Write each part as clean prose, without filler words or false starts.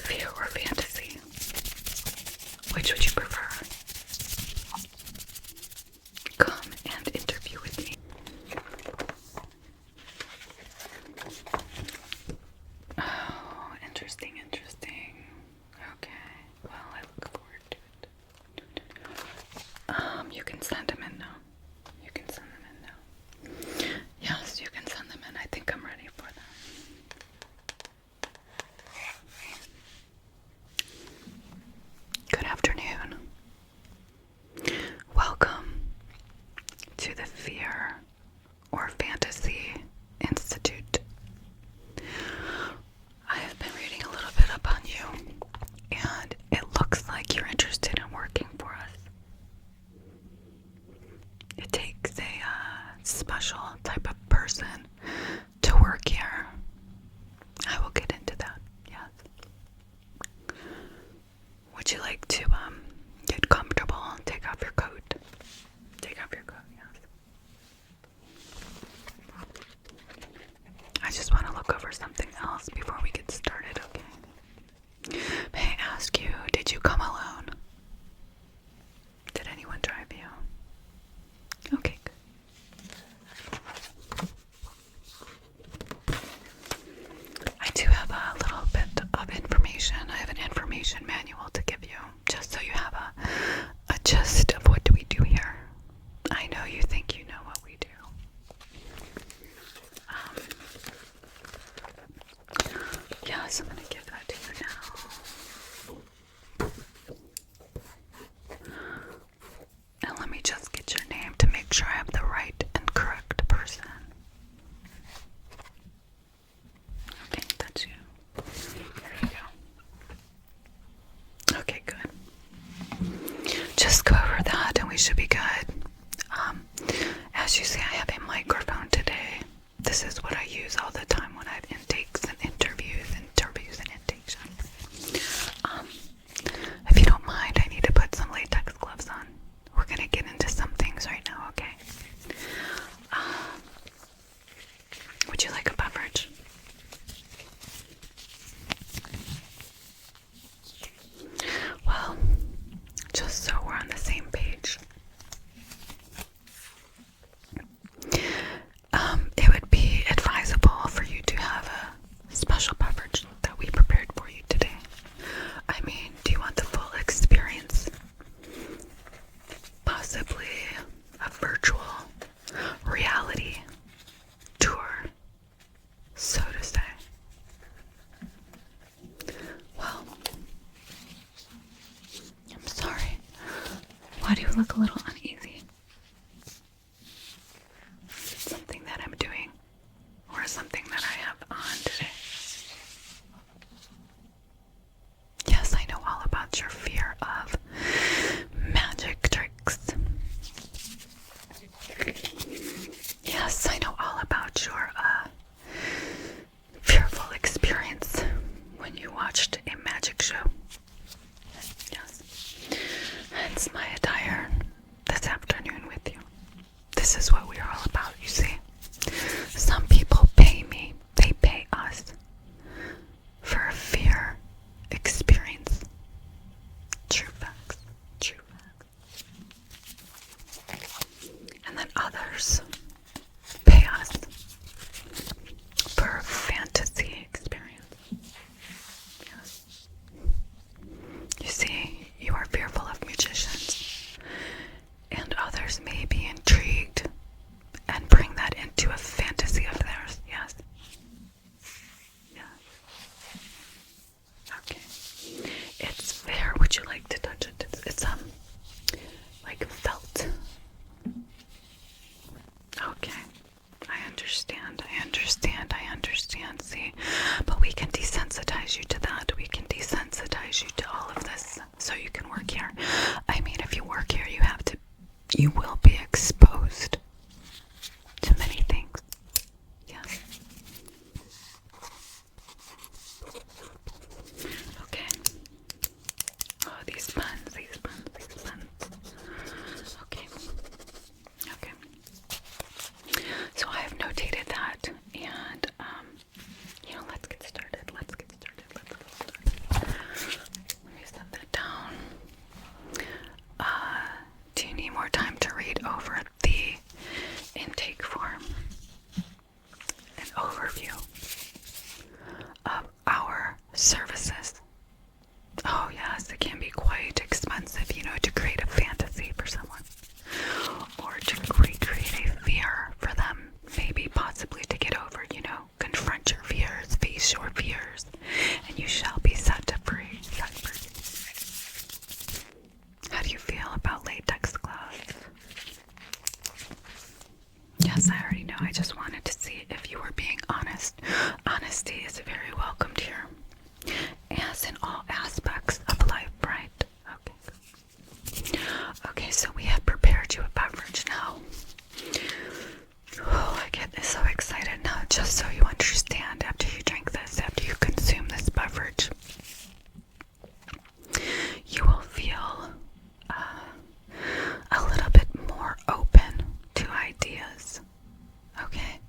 Fear or fantasy? Which would you prefer? Come and interview with me. Oh, interesting. Okay, well, I look forward to it. You can send them in now. Yes, you can send them in. I think I'm ready for them. Good afternoon. Welcome to the Fear or Fantasy Institute. I have been reading a little bit up on you, and it looks like you're interested in working for us. It takes a special type of person to work here. I will get into that, yes. Would you like to get comfortable and take off your coat? Yes. I just want to look over something else before we get started, okay? May I ask you, did you come alone? Did anyone drive you? Okay, good. I do have a little bit of information. I have an information manual to give you, just so you have a gist of what do we do here. I know you think you know what we do. Yes, I'm going to give that to you now. And let me just get your name to make sure I have the right and correct person. Okay, that's you. There you go. Okay, good. Just go over that and we should be good. As you see, I have a microphone today. This is what I use all the time when I have intakes and interviews and intakes. If you don't mind, I need to put some latex gloves on. We're going to get into some things right now, okay? Would you like a beverage? Well, just so we're on the same page, it would be advisable for you to have a special beverage that we prepared for you today. I mean, do you want the full experience? Possibly a virtual reality tour, so to say. Well, I'm sorry. Why do you look a little uneasy? Something that I'm doing, or something that I have on today? Yes, I know all about your fear of magic tricks. Yes, I know all about your fearful experience when you watched a magic show. Yes. Hence my attire. services. Oh yes, it can be quite expensive, to create a fantasy for someone. Or to recreate a fear for them. Maybe possibly to get over, confront your fears, face your fears, and you shall be set free. Set free. How do you feel about latex gloves? Yes, I already know. I just wanted to see if you were being honest. Honesty is very welcomed here. As in all aspects of life, right? Okay. Okay, so we have prepared you a beverage now. Oh, I get so excited now, just so you understand, after you drink this, after you consume this beverage, you will feel a little bit more open to ideas. Okay?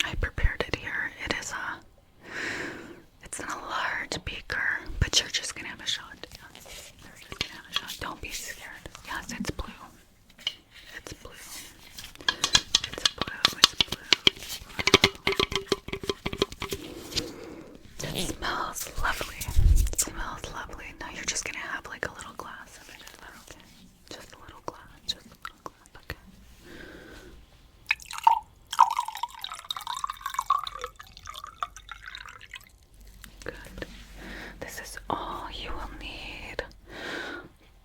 I prepared it here. It's in a large beaker, but you're just gonna have a shot. Yes, you're just gonna have a shot. Don't be scared. Yes, it's blue. It's blue. It's blue. It smells lovely. It smells lovely. Now you're just gonna have like a little glass of it. Is that okay? Just a little glass. Just a little glass. Okay. Good. This is all you will need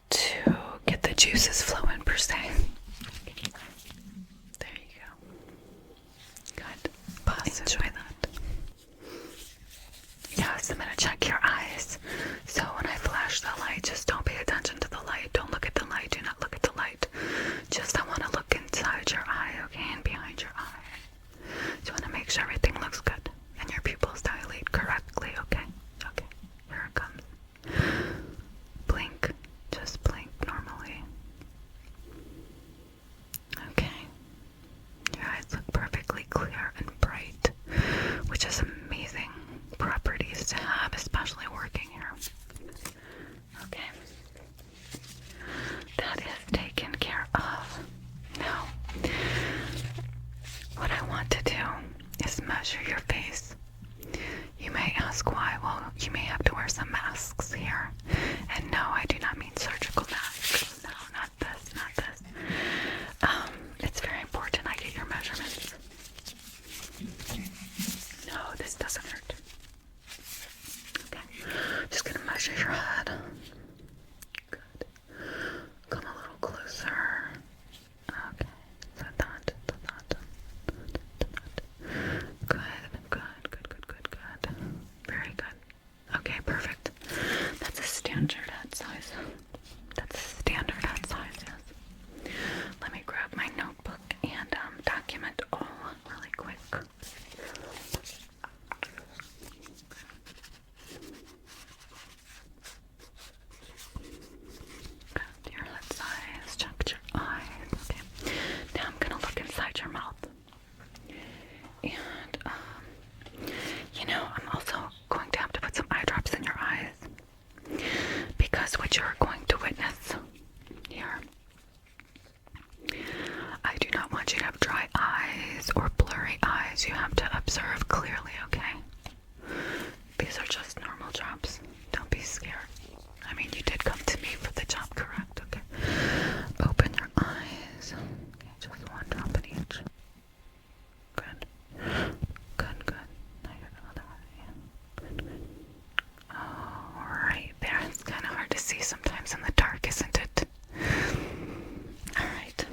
to get the juices flowing per se. There you go. Good. Pause. Enjoy that. Yes, I'm gonna check your eyes. So when I flash the light, just don't pay attention to the light. Don't look at the light. Do not look at the light. Just I want to look inside your eye, okay, and behind your eye. So I want to make sure everything looks good and your pupils dilate correctly, okay? Okay. Here it comes. Blink. Just blink normally. Okay. Your eyes look perfectly clear and bright, which is amazing properties to have, especially working here. Okay. That is taken care of. Now, what I want to do is measure your face. You may ask why. Well, you may have to wear some masks here. And no, I do not mean surgical masks. No, not this, not this. It's very important I get your measurements. No, this doesn't hurt. Okay, just gonna measure your head. Good. Come a little closer. Okay, so that. Good. Very good. Okay, perfect. That's a standard head size. Yes. Let me grab my notebook and document all really quick. Got your head size, checked your eyes. Okay. Now I'm gonna look inside your mouth. And I'm also going to have to put some eye drops in your eyes, because what you're going to witness here, I do not want you to have dry eyes or blurry eyes. You have to observe clearly, okay? These are just normal drops. Don't be scared. I mean, you did come to me for the job, correct? Okay. Open your eyes. Okay, just one drop in each. Good. Now your other eye. Good. Oh, right there. It's kind of hard to see sometimes in the dark, isn't it? Alright.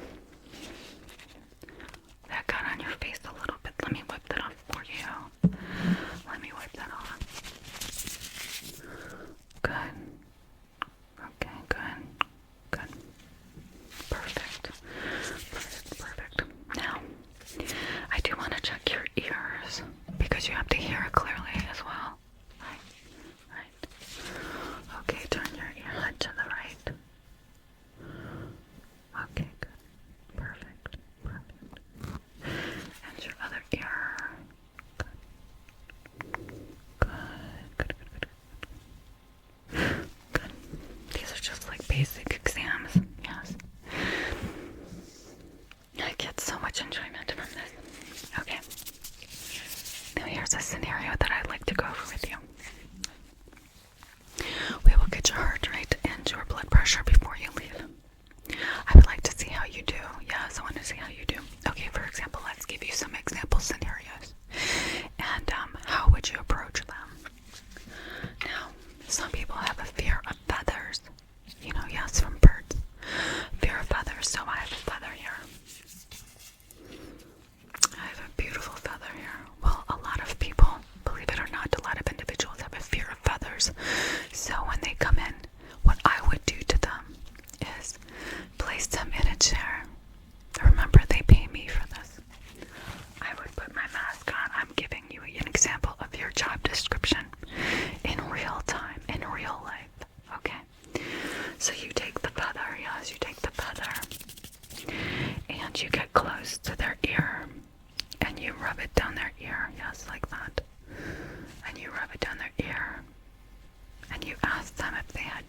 That got on your face a little bit. Let me wipe that off for you. Let me wipe that off.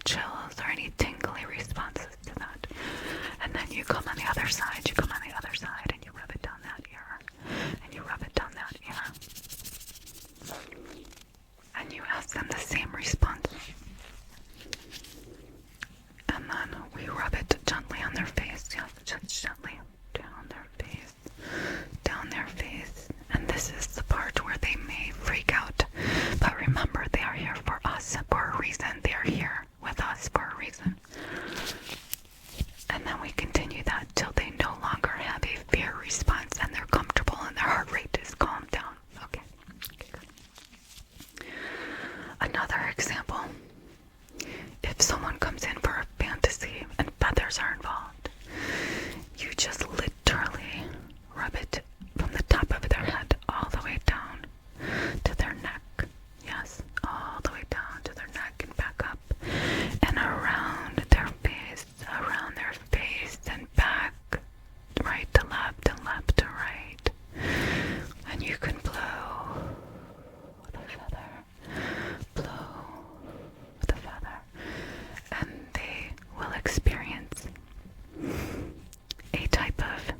chills or any tingly responses to that. And then you come on the other side, and you rub it down that ear, and you rub it down that ear. And you ask them the same response. And then we rub it gently on their face, yes, just gently down their face. And this is the part where they may freak out. But remember, they are here for us for a reason. They are here with us for a reason. And then we continue that till they no longer have a fear response and they're comfortable and their heart rate is calmed down. Okay, good. Another example. If someone comes in for a fantasy and feathers are involved, you just literally rub it from the top of their head all the way down to their neck. Yes, all the way down to their neck and back up and around their face and back, right to left and left to right. And you can blow the feather, and they will experience a type of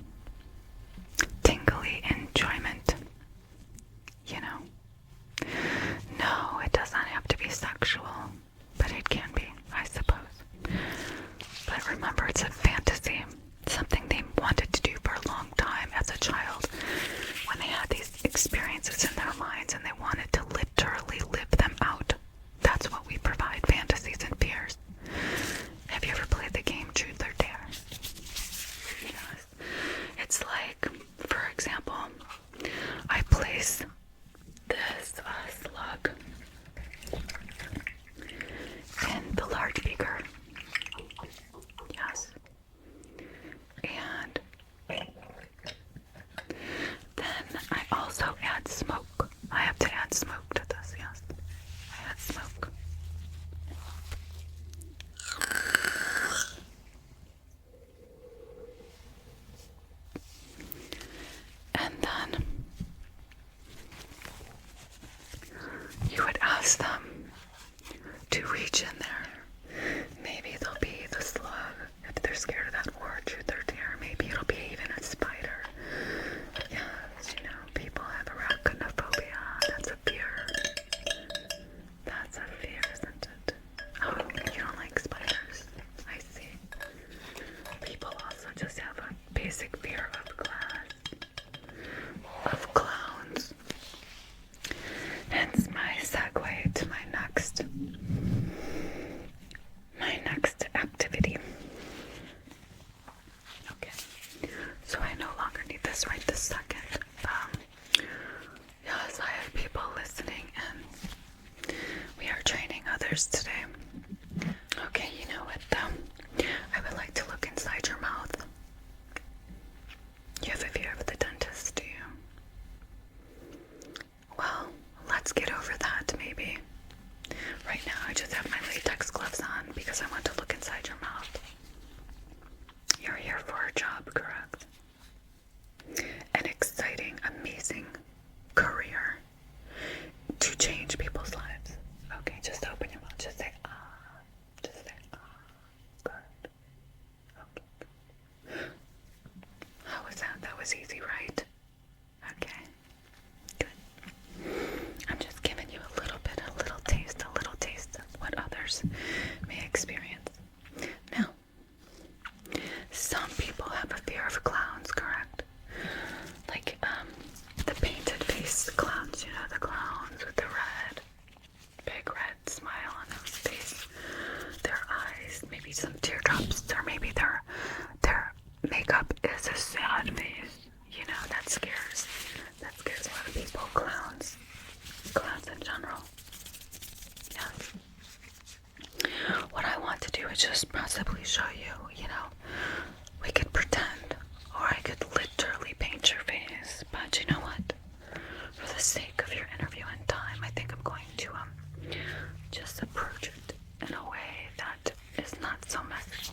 tingly enjoyment. You know, no, it does not have to be sexual, but it can be, I suppose. But remember, it's a fantasy, something they wanted to do for a long time as a child, when they had these experiences in their minds and they wanted to literally live them out. That's what we provide, fantasies and fears. Have you ever played the game Truth or Dare? Yes. It's like, for example, I place this slug in the large beaker. Yes. And then I also add smoke. I have to add smoke to this, yes. I add smoke. And then you would ask them to reach in there. Maybe they'll be the slug if they're scared of that word, truth or dare. Maybe it'll be even a spider. Yes, you know, people have arachnophobia. That's a fear. That's a fear, isn't it? Oh, you don't like spiders. I see. People also just have a basic fear of glass, of clowns. Hence my segue to my next activity. Okay, so I no longer need this right this second. Yes, I have people listening and we are training others today. Okay, you know what though? I would like to look inside your mouth. You have a fear of the dentist, do you? Well, let's get over that maybe. Right now I just have my latex gloves on because I want to look inside your mouth. You're here for a job, correct? An exciting, amazing career to change people's lives. Okay, just open your mouth. Just say, ah. Just say, ah. Good. Okay. How was that? That was easy, right? Okay. Good. I'm just giving you a little taste of what others may experience. Now, some people have a fear of clowns, correct? Like, the painted face clowns, you know, the clowns with the big red smile on their face, their eyes, maybe some teardrops, or maybe their makeup is a sad face. You know, that scares a lot of people. Clowns in general. Yeah. What I want to do is just possibly show you, you know, we could pretend, or I could literally paint your face, but you know what? For the sake of your interview and time, I think I'm going to just approach it in a way that is not so messy.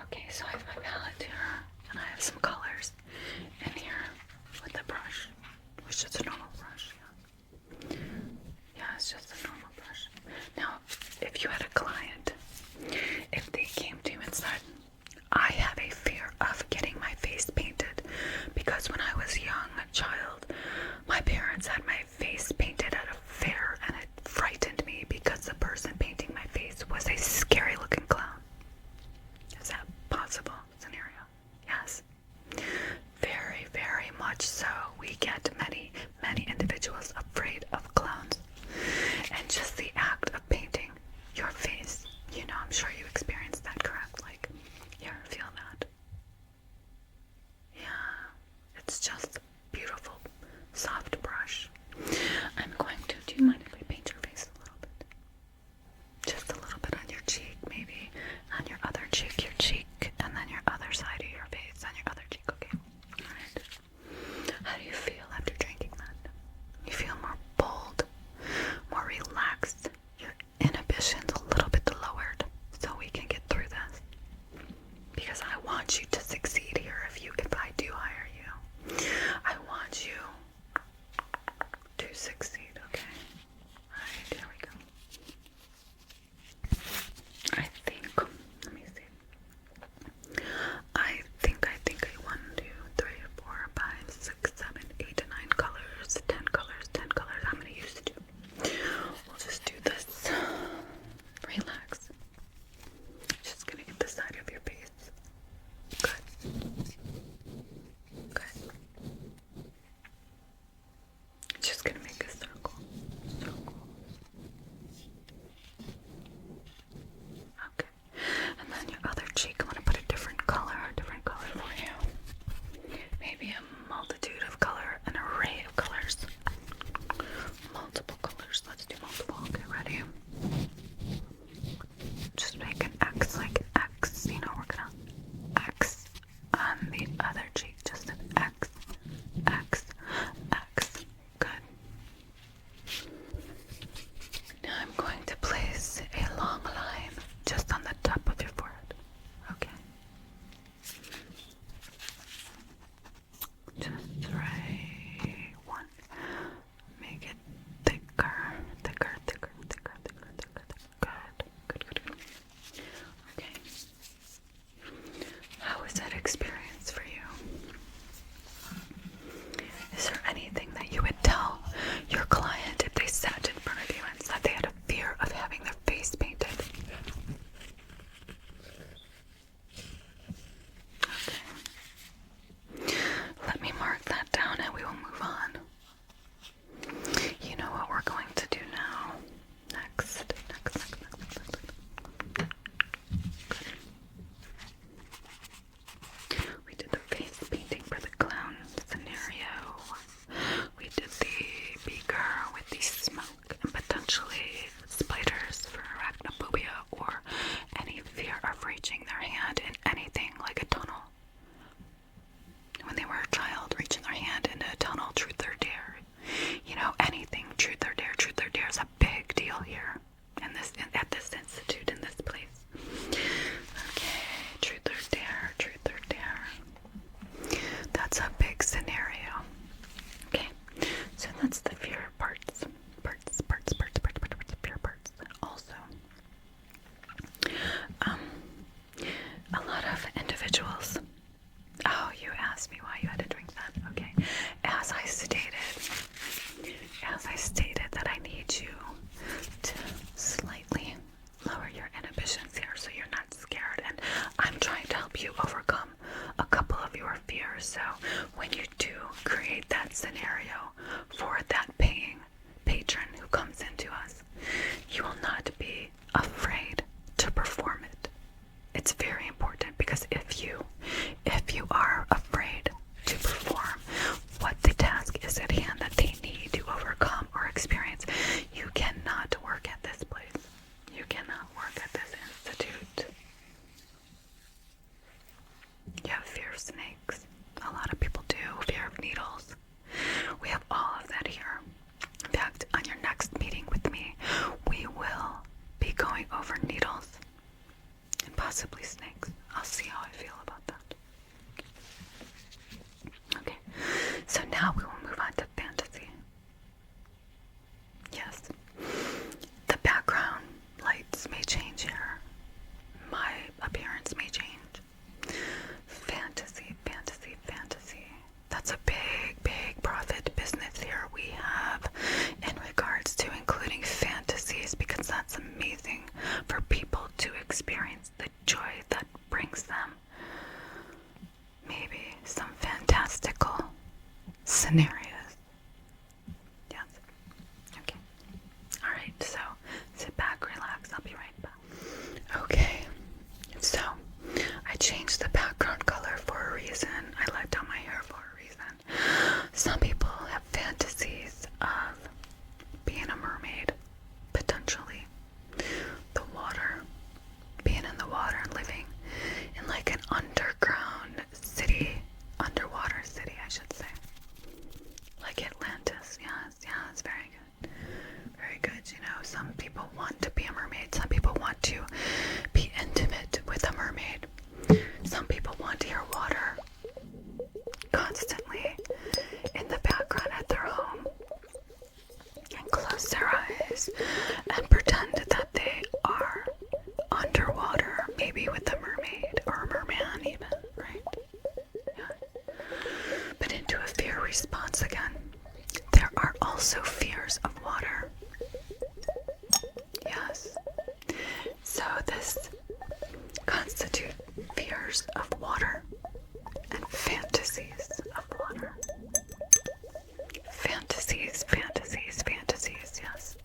Okay, so I have my palette here, and I have some colors in here with the brush, which is a normal brush. Yeah, it's just a normal brush. Now, if you had a close their eyes and pretend that they are underwater, maybe with a mermaid or a merman even, right? Yeah. But into a fear response again. There are also fears of water. Yes. So this constitute fears of water and fantasies of water. Fantasies, fantasies, fantasies, yes.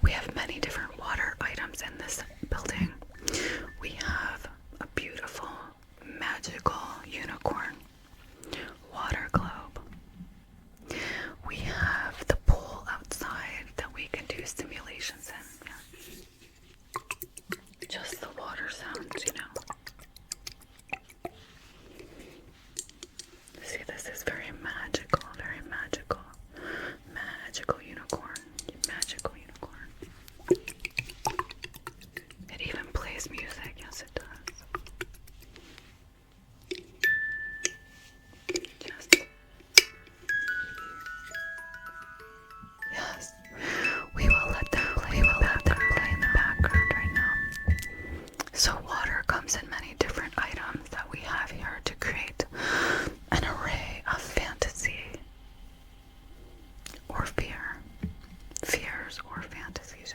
We have many different water items in this building. We have a beautiful, magical unicorn water globe. We have the pool outside that we can do simulations in. Yeah. Just the water sounds, you know. See, this is very magical, very magical. Magical unicorn. Magical unicorn. It even plays music. Yes, it does. Just. Yes. We will let them play. We will let them play in the background right now. So water comes in many different items that we have here to create an array of fantasy or fear. Fears or fantasies.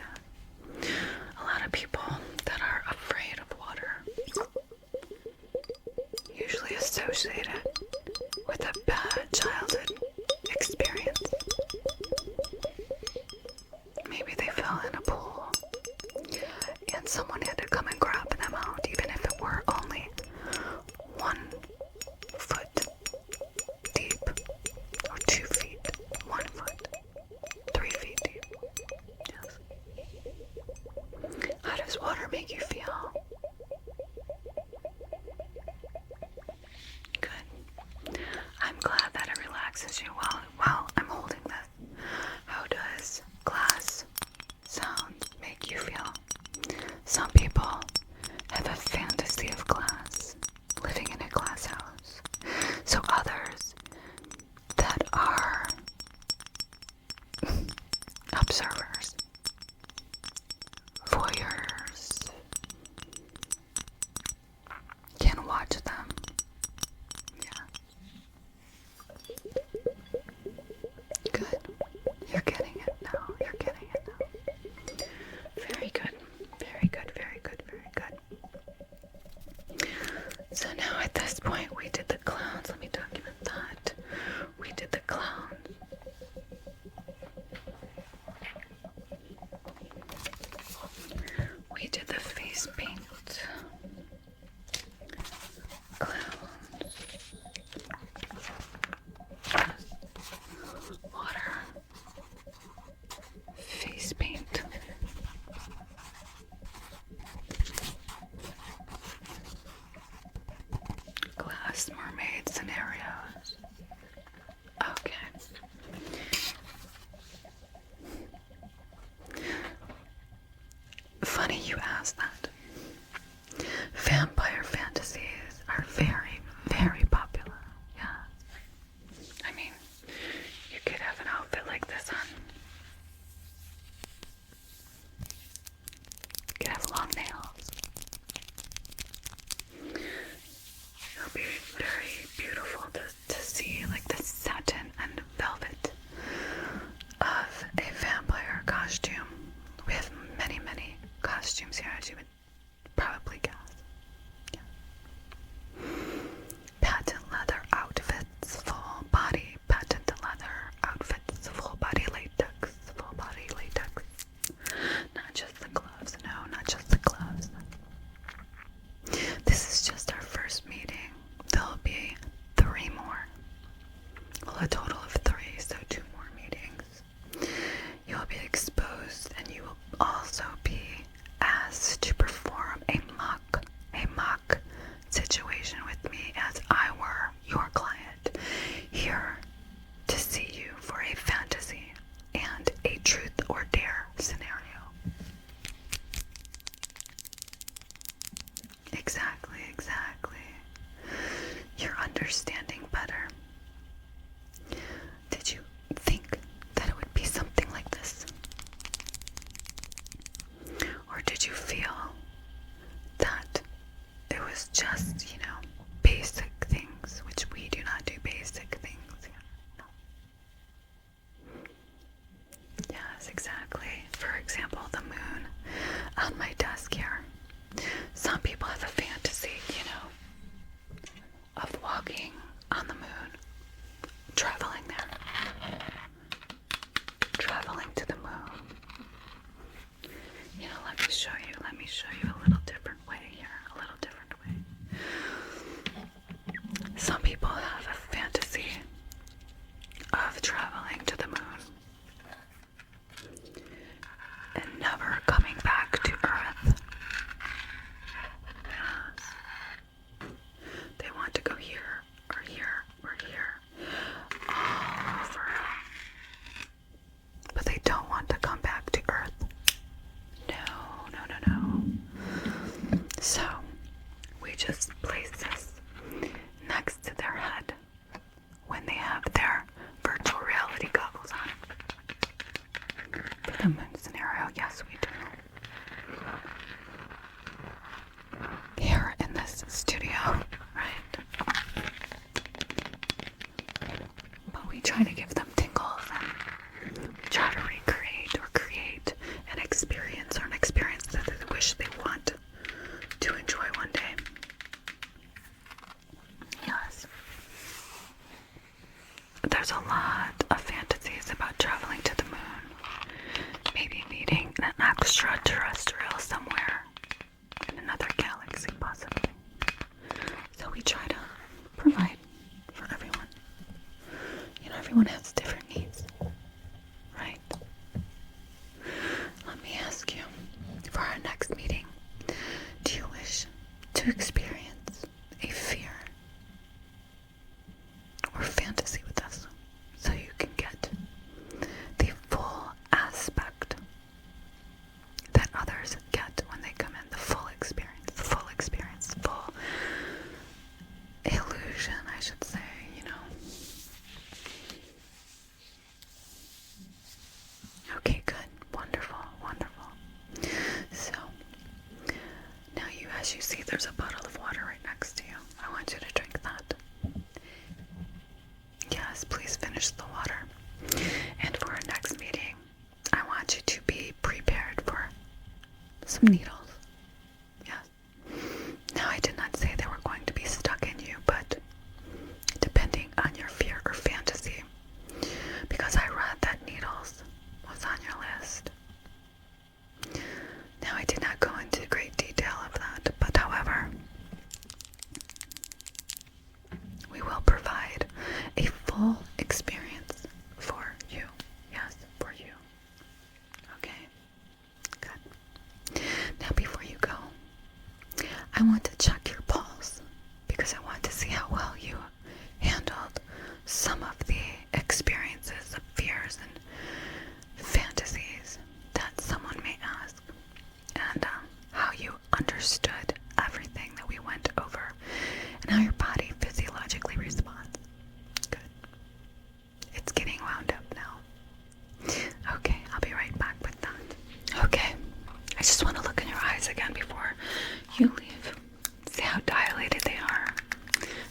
A lot of people that are afraid of water usually associate it with a bad childhood experience. Maybe they fell in a pool and someone had to come and grab them out, even if it were only 1 foot deep or 2 feet, 1 foot, 3 feet deep. Yes. How does water make you feel? Good. I'm glad that it relaxes you while I'm holding this. How does glass sound make you feel? Some people have a fantasy of glass, living in a glass house. So others that are observers, voyeurs, can watch them. Yeah. Good. You're getting it now. You're getting it now. Very good. Very good. Very good. Very good. So now at this point we did the clowns. Let me document that. We did the clowns. We did the face paint. Clowns. Water. Face paint. Glass mermaid scenarios. Okay. Funny you asked that. Vampire fantasies are very, very popular. Yeah. I mean, you could have an outfit like this on. You could have long nails. It'll be very beautiful to see, like the satin and velvet of a vampire costume. We have many, many costumes here, as you would probably guess. Yeah. Patent leather outfits, full body patent leather outfits, full body latex, full body latex. Not just the gloves, no, not just the gloves. This is just our first meeting. There'll be 3 more. Well, a total of 3, so 2 more meetings. You'll be exposed and you will also be asked to perform a mock situation with me as I were your client, here to see you for a fantasy and a truth or dare scenario. Exactly, exactly. You're understanding better. Did you think that it would be something a moon scenario. Yes, we do. Here in this studio, right? But we try to give them tingles and we try to recreate or create an experience that they wish they want to enjoy one day. Yes. There's a lot of fantasies about traveling to the moon, maybe meeting an extraterrestrial somewhere in another galaxy, possibly. So we try to provide for everyone. You know, everyone has different needs, right? Let me ask you, for our next meeting, do you wish to experience a fear or fantasy with us so you can get the full aspect that others get when they come in, the full experience, the full illusion, I should say, you know? Okay, good. Wonderful. So, now as you see, there's a bottle of water right next to you. I want you to drink that. Yes, please finish the water. And for our next meeting, I want you to be prepared for some needles. Yes. Now, I did not say they were going to be stuck in you, but depending on your fear or fantasy, because I read that needles was on your list. Now, I did not go into great detail of that, but however, we will provide a full experience for you. Yes, for you. Okay, good. Now, before you go, I want to check your pulse because I want to see how well you handled some of the experiences of fears and fantasies that someone may ask, and how you understood everything that we went over and how your body physiologically responds. Good. It's getting wound up now. Okay, I'll be right back with that. Okay, I just want to look in your eyes again before you leave. See how dilated they are,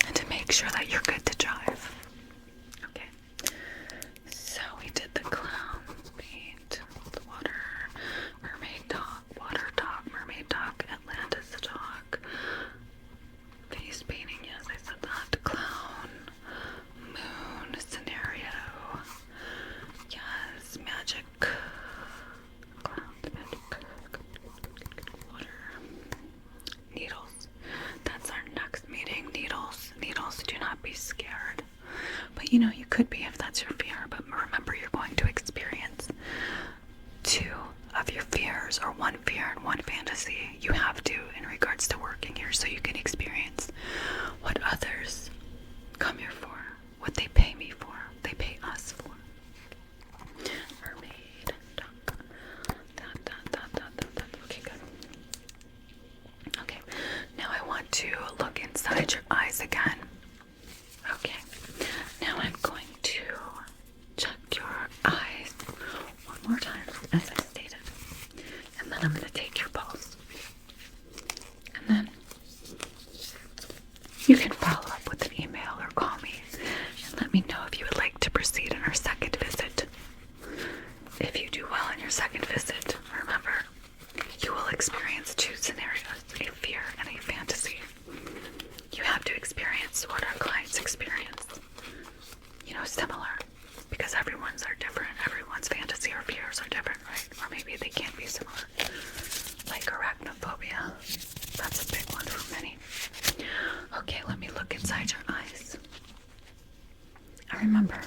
and to make sure that you're good to drive. Okay, so we did the clown paint, the water, mermaid dog, water dog, mermaid dog, Atlantis dog, face painting, yes, I said that, clown, moon scenario, yes, magic, clouds, magic, water, needles. That's our next meeting. Needles, do not be scared. But you know, you could be if that's your fear, but remember, you're going to experience two of your fears, or one fear and one fantasy. You have to, in regards to working here, so you can experience what others come here for, what they pay me for, they pay us for. Mermaid, duck, okay, good. Okay, now I want to look inside your eyes again. Okay, now I'm going to check your eyes one more time, as I stated, and then I'm going to take your pulse, and then you can follow up with an email or call me and let me know if you would like to proceed in our second visit. If you do well in your second visit, remember, you will experience two scenarios, a fear and a fantasy. You have to experience what our clients experience. You know, similar, because everyone's are different. Everyone's fantasy or fears are different, right? Or maybe they can't be similar. Like arachnophobia. That's a big one for many. Okay, let me look inside your eyes. And remember,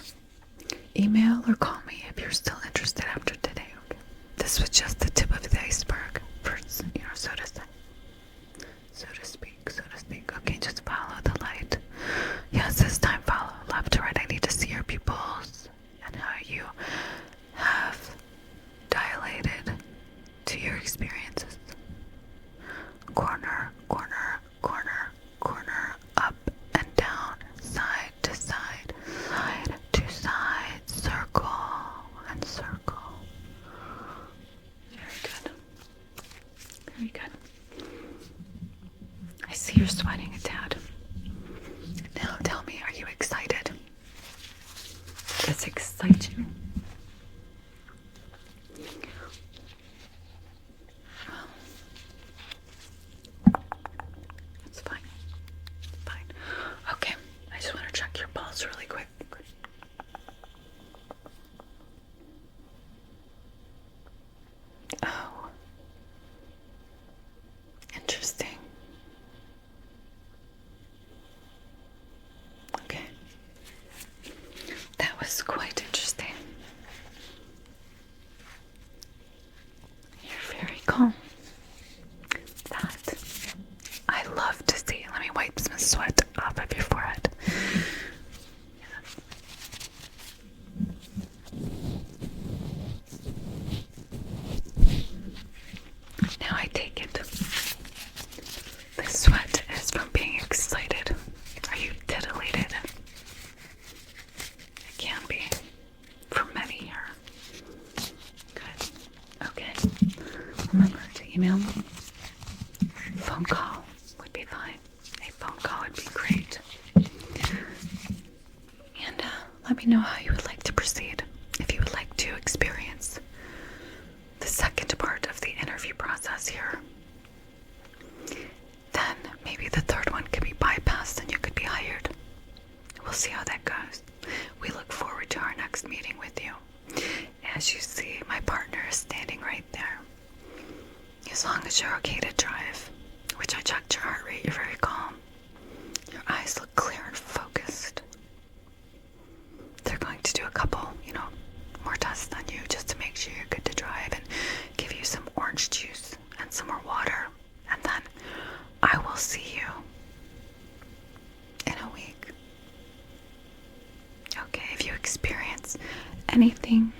email or call me if you're still interested after today, okay? This was just the tip of the iceberg, first, you know, so to say. So to speak. Okay, just follow the light. Yes, this time follow left to right. I need to see your pupils and how you have dilated to your experiences. Corner, up and down, side to side, circle and circle. you're sweating a tad. Now tell me, are you excited? Does this excite you? It's fine. Fine. Okay, I just want to check your pulse really quick. Oh. Interesting. Okay. That was quite interesting. You're very calm. That I love to see. Let me wipe some sweat off of your forehead. Now I take it. The sweat is from being excited. Are you titillated? It can be. For many here. Good. Okay. Remember to email me. Phone call would be fine. A phone call would be great. And let me know how you would like to proceed. If you would like to experience the second part of the interview process here, then maybe the third one could be bypassed and you could be hired. We'll see how that goes. We look forward to our next meeting with you. As you see, my partner is standing right there. As long as you're okay to drive, which I checked your heart rate, you're very calm. Your eyes look clear and focused. They're going to do a couple, more tests on you just to make sure you're good to drive and give you some orange juice and some more water. And then I will see you in a week. Okay, if you experience anything